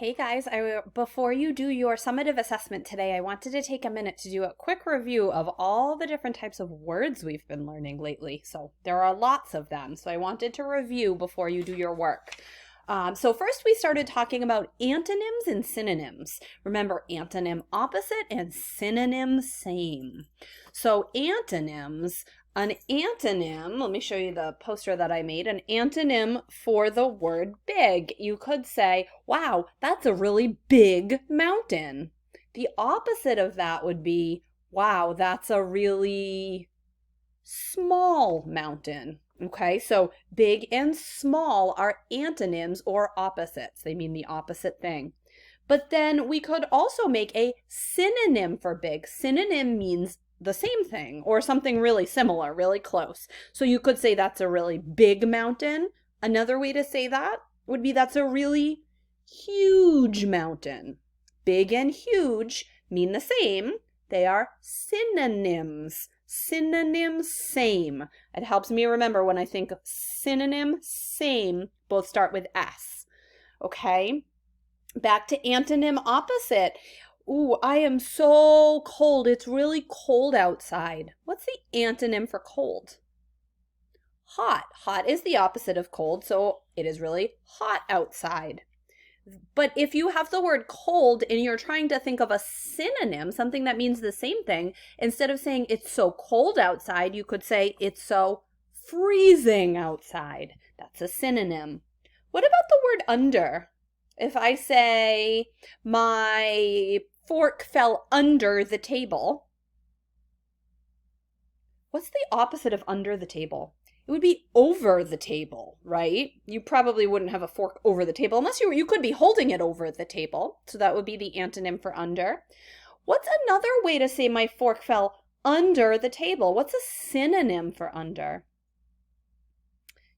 Hey guys, before you do your summative assessment today, I wanted to take a minute to do a quick review of all the different types of words we've been learning lately. So there are lots of them. So I wanted to review before you do your work. So first we started talking about antonyms and synonyms. Remember, antonym opposite and synonym same. So antonyms, an antonym, let me show you the poster that I made, an antonym for the word big. You could say, wow, that's a really big mountain. The opposite of that would be, wow, that's a really small mountain. Okay, so big and small are antonyms or opposites. They mean the opposite thing. But then we could also make a synonym for big. Synonym means the same thing or something really similar, really close. So you could say that's a really big mountain. Another way to say that would be that's a really huge mountain. Big and huge mean the same. They are synonyms. Synonym, same. It helps me remember when I think synonym, same, both start with S. Okay? Back to antonym opposite. Ooh, I am so cold. It's really cold outside. What's the antonym for cold? Hot. Hot is the opposite of cold, so it is really hot outside. But if you have the word cold and you're trying to think of a synonym, something that means the same thing, instead of saying it's so cold outside, you could say it's so freezing outside. That's a synonym. What about the word under? If I say my fork fell under the table, what's the opposite of under the table? It would be over the table, right? You probably wouldn't have a fork over the table unless you could be holding it over the table. So that would be the antonym for under. What's another way to say my fork fell under the table? What's a synonym for under?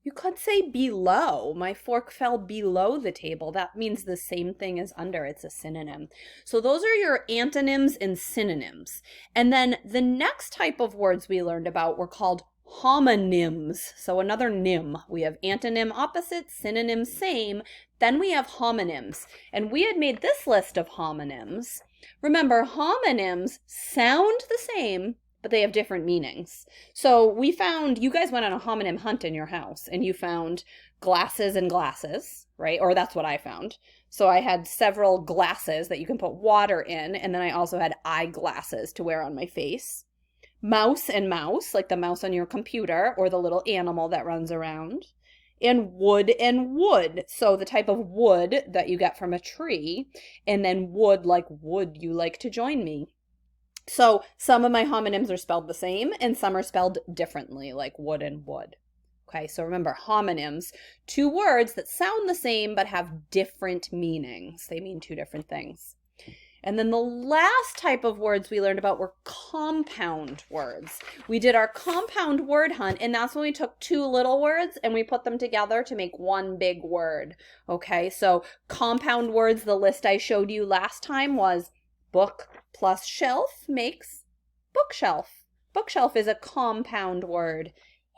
You could say below. My fork fell below the table. That means the same thing as under. It's a synonym. So those are your antonyms and synonyms. And then the next type of words we learned about were called homonyms. So another nym. We have antonym opposite, synonym same. Then we have homonyms. And we had made this list of homonyms. Remember, homonyms sound the same, but they have different meanings. So we found, you guys went on a homonym hunt in your house and you found glasses and glasses, right? Or that's what I found. So I had several glasses that you can put water in, and then I also had eyeglasses to wear on my face. Mouse and mouse, like the mouse on your computer or the little animal that runs around. And wood, so the type of wood that you get from a tree, and then would you like to join me? So some of my homonyms are spelled the same and some are spelled differently, like wood and wood. Okay, so remember, homonyms, two words that sound the same but have different meanings. They mean two different things. And then the last type of words we learned about were compound words. We did our compound word hunt, and that's when we took two little words and we put them together to make one big word. Okay, so compound words, the list I showed you last time was book plus shelf makes bookshelf. Bookshelf is a compound word.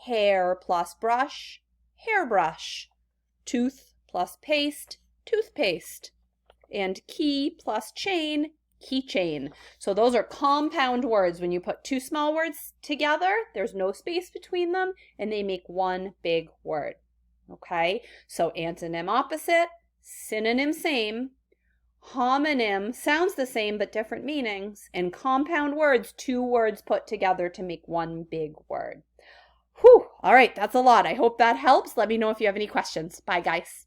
Hair plus brush, hairbrush. Tooth plus paste, toothpaste. And key plus chain, keychain. So those are compound words. When you put two small words together, there's no space between them, and they make one big word. Okay, so antonym opposite, synonym same. Homonym sounds the same but different meanings, and compound words, two words put together to make one big word. Whew, all right, that's a lot. I hope that helps. Let me know if you have any questions. Bye, guys.